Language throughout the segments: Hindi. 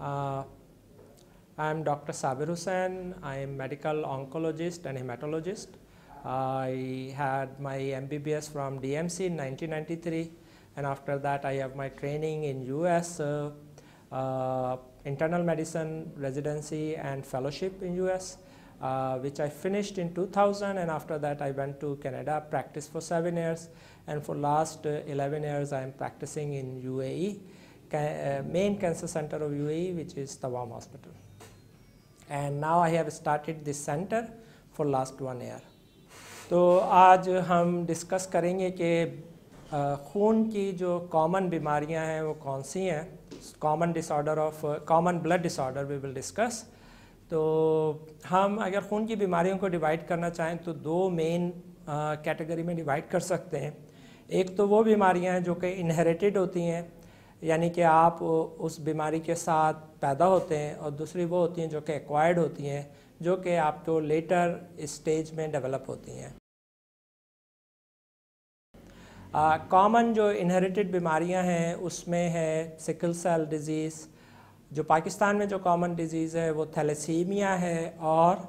I am Dr. Sabir Hussain. I am medical oncologist and hematologist. I had my MBBS from DMC in 1993, and after that I have my training in US, internal medicine residency and fellowship in US, which I finished in 2000, and after that I went to Canada, practiced for 7 years, and for last 11 years I am practicing in UAE, main cancer center of UAE, which is Tawam Hospital. And now I have started this center for last 1 year. तो आज हम डिस्कस करेंगे कि खून की जो कॉमन बीमारियां हैं वो कौन सी हैं. Common blood disorder we will discuss. तो हम अगर खून की बीमारियों को डिवाइड करना चाहें तो दो मेन कैटेगरी में डिवाइड कर सकते हैं. एक तो वो बीमारियां हैं जो कि इनहेरिटेड होती हैं, यानी कि आप उस बीमारी के साथ पैदा होते हैं, और दूसरी वो होती हैं जो कि एक्वायर्ड होती हैं, जो कि आपको लेटर स्टेज में डेवलप होती हैं. कॉमन जो इनहेरिटेड बीमारियां हैं उसमें है सिकल सेल डिज़ीज़. जो पाकिस्तान में जो कॉमन डिज़ीज़ है वो थैलेसीमिया है और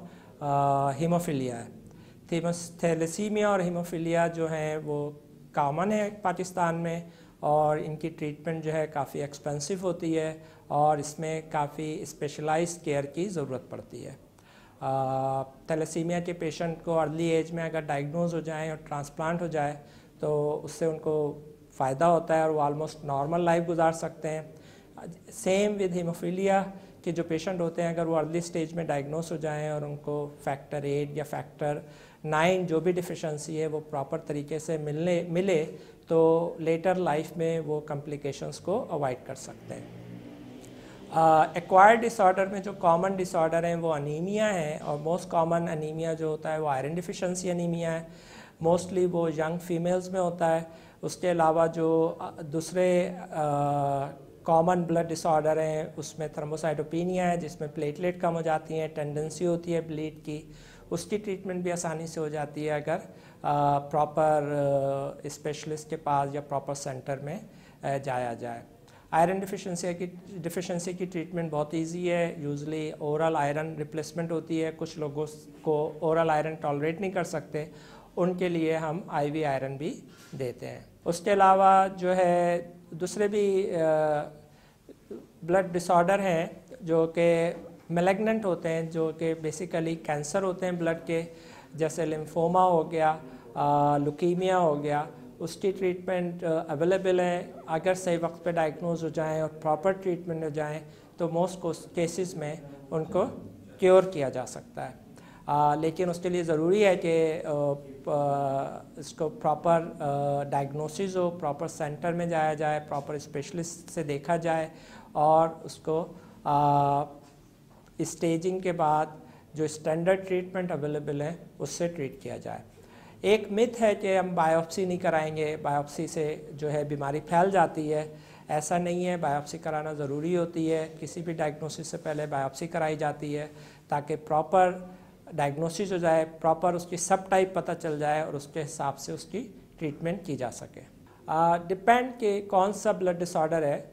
हीमोफीलिया है. थैलेसीमिया और हीमोफीलिया जो हैं वो कॉमन है पाकिस्तान में, और इनकी ट्रीटमेंट जो है काफ़ी एक्सपेंसिव होती है और इसमें काफ़ी स्पेशलाइज्ड केयर की ज़रूरत पड़ती है. थैलेसीमिया के पेशेंट को अर्ली एज में अगर डायग्नोज हो जाए और ट्रांसप्लांट हो जाए तो उससे उनको फ़ायदा होता है और वो ऑलमोस्ट नॉर्मल लाइफ गुजार सकते हैं. सेम विद हीमोफीलिया के जो पेशेंट होते हैं, अगर वो अर्ली स्टेज में डायग्नोज हो जाएं और उनको फैक्टर 8 या फैक्टर 9 जो भी डिफिशेंसी है वो प्रॉपर तरीके से मिले तो लेटर लाइफ में वो कॉम्प्लिकेशंस को अवॉइड कर सकते हैं. एक्वायर्ड डिसऑर्डर में जो कॉमन डिसऑर्डर हैं वो अनीमिया है, और मोस्ट कॉमन अनीमिया जो होता है वो आयरन डिफिशिएंसी अनीमिया है. मोस्टली वो यंग फीमेल्स में होता है. उसके अलावा जो दूसरे कॉमन ब्लड डिसऑर्डर हैं उसमें थ्रोम्बोसाइटोपेनिया है, जिसमें प्लेटलेट कम हो जाती हैं, टेंडेंसी होती है ब्लीड की. उसकी ट्रीटमेंट भी आसानी से हो जाती है अगर प्रॉपर स्पेशलिस्ट के पास या प्रॉपर सेंटर में जाया जाए. आयरन डिफिशिएंसी की ट्रीटमेंट बहुत इजी है. यूजुअली ओरल आयरन रिप्लेसमेंट होती है. कुछ लोगों को ओरल आयरन टॉलरेट नहीं कर सकते, उनके लिए हम आईवी आयरन भी देते हैं. उसके अलावा जो है दूसरे भी ब्लड डिसऑर्डर हैं जो कि मैलिग्नेंट होते हैं, जो कि बेसिकली कैंसर होते हैं ब्लड के, जैसे लिम्फोमा हो गया, लुकीमिया हो गया. उसकी ट्रीटमेंट अवेलेबल है. अगर सही वक्त पे डायग्नोज हो जाएं और प्रॉपर ट्रीटमेंट हो जाएं तो मोस्ट केसेस में उनको क्योर किया जा सकता है. लेकिन उसके लिए ज़रूरी है कि इसको प्रॉपर डायग्नोसिस हो, प्रॉपर सेंटर में जाया जाए, प्रॉपर स्पेशलिस्ट से देखा जाए, और उसको स्टेजिंग के बाद जो स्टैंडर्ड ट्रीटमेंट अवेलेबल है उससे ट्रीट किया जाए. एक मिथ है कि हम बायोप्सी नहीं कराएंगे, बायोप्सी से जो है बीमारी फैल जाती है. ऐसा नहीं है. बायोप्सी कराना ज़रूरी होती है. किसी भी डायग्नोसिस से पहले बायोप्सी कराई जाती है ताकि प्रॉपर डायग्नोसिस हो जाए, प्रॉपर उसकी सब टाइप पता चल जाए और उसके हिसाब से उसकी ट्रीटमेंट की जा सके. डिपेंड कि कौन सा ब्लड डिसऑर्डर है.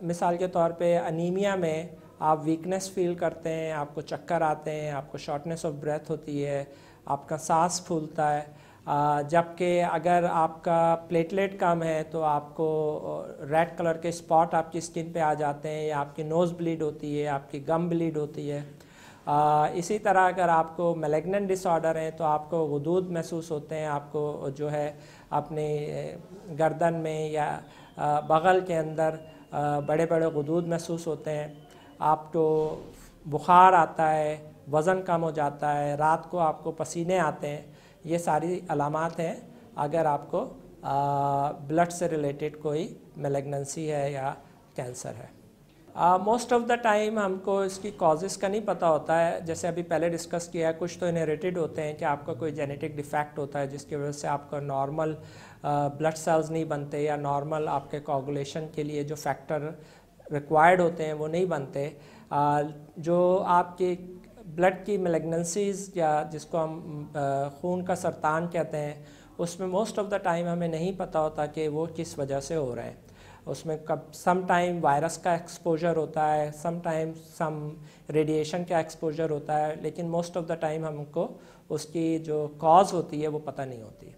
मिसाल के तौर पे अनीमिया में आप वीकनेस फील करते हैं, आपको चक्कर आते हैं, आपको शॉर्टनेस ऑफ ब्रेथ होती है, आपका सांस फूलता है. जबकि अगर आपका प्लेटलेट कम है तो आपको रेड कलर के स्पॉट आपकी स्किन पे आ जाते हैं, या आपकी नोज़ ब्लीड होती है, आपकी गम ब्लीड होती है. इसी तरह अगर आपको मैलिग्नेंट डिसऑर्डर है तो आपको गुदूद महसूस होते हैं, आपको जो है अपने गर्दन में या बगल के अंदर बड़े बड़े गुदूद महसूस होते हैं. आपको बुखार आता है, वज़न कम हो जाता है, रात को आपको पसीने आते हैं. ये सारी अलामात हैं अगर आपको ब्लड से रिलेटेड कोई मैलिग्नेंसी है या कैंसर है. मोस्ट ऑफ द टाइम हमको इसकी कॉजेज़ का नहीं पता होता है. जैसे अभी पहले डिस्कस किया है, कुछ तो इनहेरिटेड होते हैं कि आपका कोई जेनेटिक डिफेक्ट होता है जिसकी वजह से आपका नॉर्मल ब्लड सेल्स नहीं बनते, या नॉर्मल आपके कोगुलेशन के लिए जो फैक्टर रिक्वायर्ड होते हैं वो नहीं बनते. जो आपके ब्लड की मैलिग्नेंसीज या जिसको हम खून का सरतान कहते हैं, उसमें मोस्ट ऑफ द टाइम हमें नहीं पता होता कि वो किस वजह से हो रहे हैं. उसमें कब सम टाइम वायरस का एक्सपोजर होता है, सम टाइम सम रेडिएशन का एक्सपोजर होता है, लेकिन मोस्ट ऑफ द टाइम हमको उसकी जो कॉज होती है वो पता नहीं होती।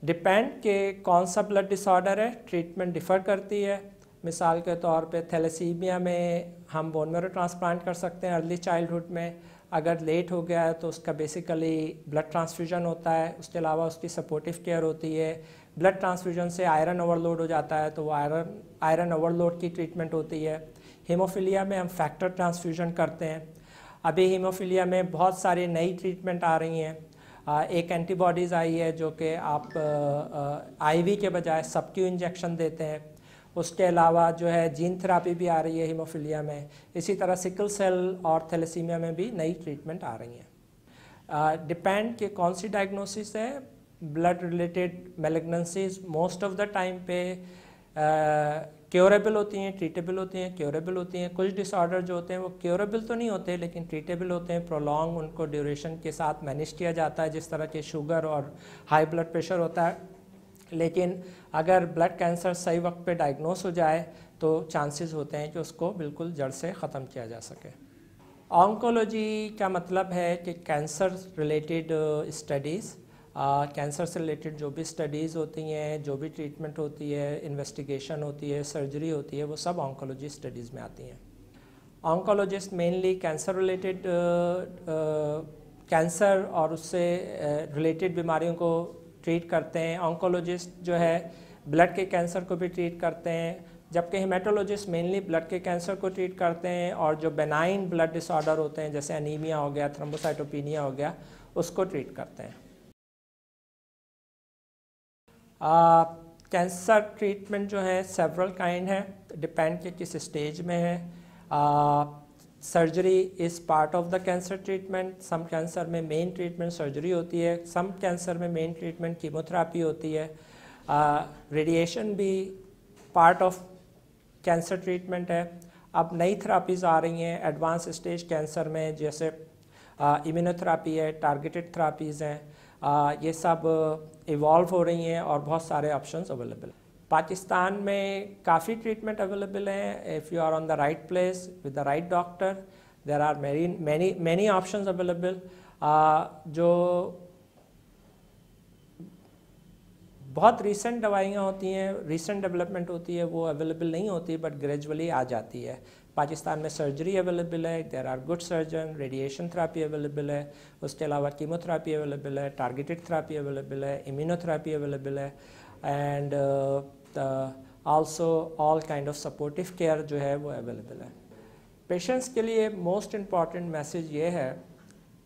डिपेंड के कौन सा ब्लड डिसऑर्डर है, ट्रीटमेंट डिफ़र करती है। मिसाल के तौर पे थैलेसीमिया में हम बोन मैरो ट्रांसप्लांट कर सकते हैं अर्ली चाइल्डहुड में। अगर लेट हो गया है तो उसका बेसिकली ब्लड ट्रांसफ्यूजन होता है, उसके अलावा उसकी सपोर्टिव केयर होती है। ब्लड ट्रांसफ्यूजन से आयरन ओवरलोड हो जाता है तो वो आयरन ओवरलोड की ट्रीटमेंट होती है। हीमोफीलिया में हम फैक्टर ट्रांसफ्यूजन करते हैं। अभी हीमोफीलिया में बहुत सारी नई ट्रीटमेंट आ रही हैं। एक एंटीबॉडीज़ आई है जो कि आप आईवी के बजाय सबक्यू इंजेक्शन देते हैं। उसके अलावा जो है जीन थेरापी भी आ रही है हीमोफीलिया में। इसी तरह सिकल सेल और थैलेसीमिया में भी नई ट्रीटमेंट आ रही हैं। डिपेंड कि कौन सी डायग्नोसिस है। Blood related malignancies most of the time पे क्योरेबल होती हैं, ट्रीटेबल होती हैं, क्योरेबल होती हैं। कुछ डिसऑर्डर जो होते हैं वो क्योरेबल तो नहीं होते लेकिन ट्रीटेबल होते हैं। प्रोलॉन्ग उनको ड्यूरेशन के साथ मैनेज किया जाता है, जिस तरह के शुगर और हाई ब्लड प्रेशर होता है। लेकिन अगर ब्लड कैंसर सही वक्त पे डायग्नोस हो जाए तो चांसेस होते हैं कि उसको बिल्कुल जड़ से ख़त्म किया जा सके। ऑन्कोलॉजी का मतलब है कि कैंसर रिलेटेड स्टडीज़, कैंसर से रिलेटेड जो भी स्टडीज़ होती हैं, जो भी ट्रीटमेंट होती है, इन्वेस्टिगेशन होती है, सर्जरी होती है, वो सब ऑन्कोलॉजी स्टडीज़ में आती हैं। Oncologist mainly cancer related cancer और उससे रिलेटेड बीमारियों को ट्रीट करते हैं। ऑन्कोलॉजिस्ट जो है ब्लड के कैंसर को भी ट्रीट करते हैं, जबकि हेमेटोलॉजिस्ट मेनली ब्लड के कैंसर को ट्रीट करते हैं और जो बेनाइन ब्लड डिसऑर्डर होते हैं जैसे अनीमिया हो गया, थ्रोम्बोसाइटोपिनिया हो गया, उसको ट्रीट करते हैं। कैंसर ट्रीटमेंट जो है सेवरल काइंड है, डिपेंड के किस स्टेज में है। Surgery is part of the cancer treatment. Some cancer में मेन ट्रीटमेंट सर्जरी होती है, सम कैंसर में मेन ट्रीटमेंट कीमोथेरापी होती है। रेडिएशन भी पार्ट ऑफ कैंसर ट्रीटमेंट है। अब नई थेरापीज़ आ रही हैं एडवांस स्टेज कैंसर में, जैसे इम्यूनोथेरापी है, टारगेटेड थेरापीज़ हैं। ये सब इवॉल्व हो रही हैं और बहुत सारे ऑप्शंस अवेलेबल। पाकिस्तान में काफ़ी ट्रीटमेंट अवेलेबल हैं। If you are on the right place with the right doctor, there are many options available. जो बहुत रीसेंट दवाइयाँ होती हैं, रीसेंट डेवलपमेंट होती है, वो अवेलेबल नहीं होती बट ग्रेजुअली आ जाती है। पाकिस्तान में सर्जरी अवेलेबल है, there are good surgeon. Radiation therapy available है, उसके अलावा कीमोथेरापी अवेलेबल है, टारगेटेड थेरापी अवेलेबल है, इम्यूनोथेरापी अवेलेबल है, and also all kind of supportive care जो है वो अवेलेबल है। पेशेंट्स के लिए मोस्ट इम्पॉर्टेंट मैसेज ये है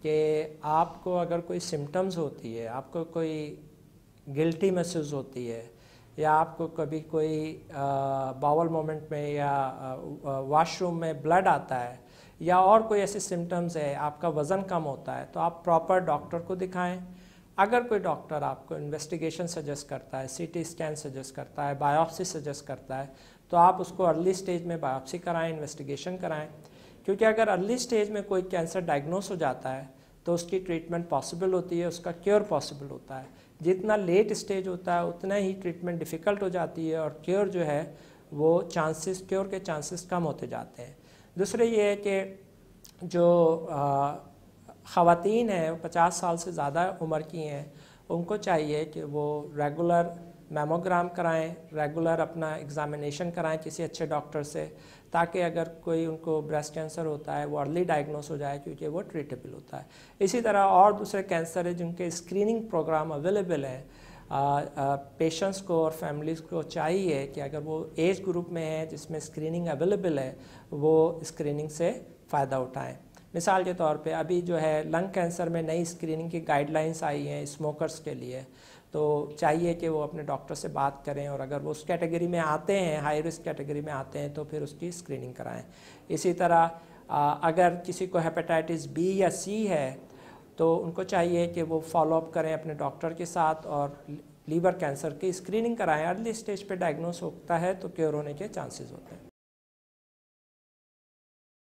कि आपको अगर कोई सिम्टम्स होती है, आपको कोई गिल्टी महसूस होती है, या आपको कभी कोई बाउल मोमेंट में या वॉशरूम में ब्लड आता है, या और कोई ऐसे सिम्टम्स है, आपका वज़न कम होता है, तो आप प्रॉपर डॉक्टर को दिखाएं। अगर कोई डॉक्टर आपको इन्वेस्टिगेशन सजेस्ट करता है, सीटी स्कैन सजेस्ट करता है, बायोप्सी सजेस्ट करता है, तो आप उसको अर्ली स्टेज में बायोप्सी कराएं, इन्वेस्टिगेशन कराएं। क्योंकि अगर अर्ली स्टेज में कोई कैंसर डायग्नोस हो जाता है तो उसकी ट्रीटमेंट पॉसिबल होती है, उसका क्योर पॉसिबल होता है। जितना लेट स्टेज होता है उतना ही ट्रीटमेंट डिफ़िकल्ट हो जाती है और क्योर जो है वो क्योर के चांसेस कम होते जाते हैं। दूसरे ये है कि जो ख़वातीन हैं 50 साल से ज़्यादा उम्र की हैं, उनको चाहिए कि वो रेगुलर मैमोग्राम कराएं, रेगुलर अपना एग्ज़ामिनेशन कराएं किसी अच्छे डॉक्टर से, ताकि अगर कोई उनको ब्रेस्ट कैंसर होता है वो अर्ली डायग्नोस हो जाए, क्योंकि वो ट्रीटेबल होता है। इसी तरह और दूसरे कैंसर है जिनके स्क्रीनिंग प्रोग्राम अवेलेबल है। पेशेंट्स को और फैमिलीज़ को चाहिए कि अगर वो एज ग्रुप में है जिसमें स्क्रीनिंग अवेलेबल है, वो स्क्रीनिंग से फ़ायदा उठाएं। मिसाल के तौर पे अभी जो है लंग कैंसर में नई स्क्रीनिंग की गाइडलाइंस आई हैं स्मोकर्स के लिए, तो चाहिए कि वो अपने डॉक्टर से बात करें और अगर वो उस कैटेगरी में आते हैं, हाई रिस्क कैटेगरी में आते हैं, तो फिर उसकी स्क्रीनिंग कराएं। इसी तरह अगर किसी को हेपेटाइटिस बी या सी है तो उनको चाहिए कि वो फॉलोअप करें अपने डॉक्टर के साथ और लीवर कैंसर की स्क्रीनिंग कराएं। अर्ली स्टेज पे डायग्नोस होता है तो क्योर होने के चांसेस होते हैं।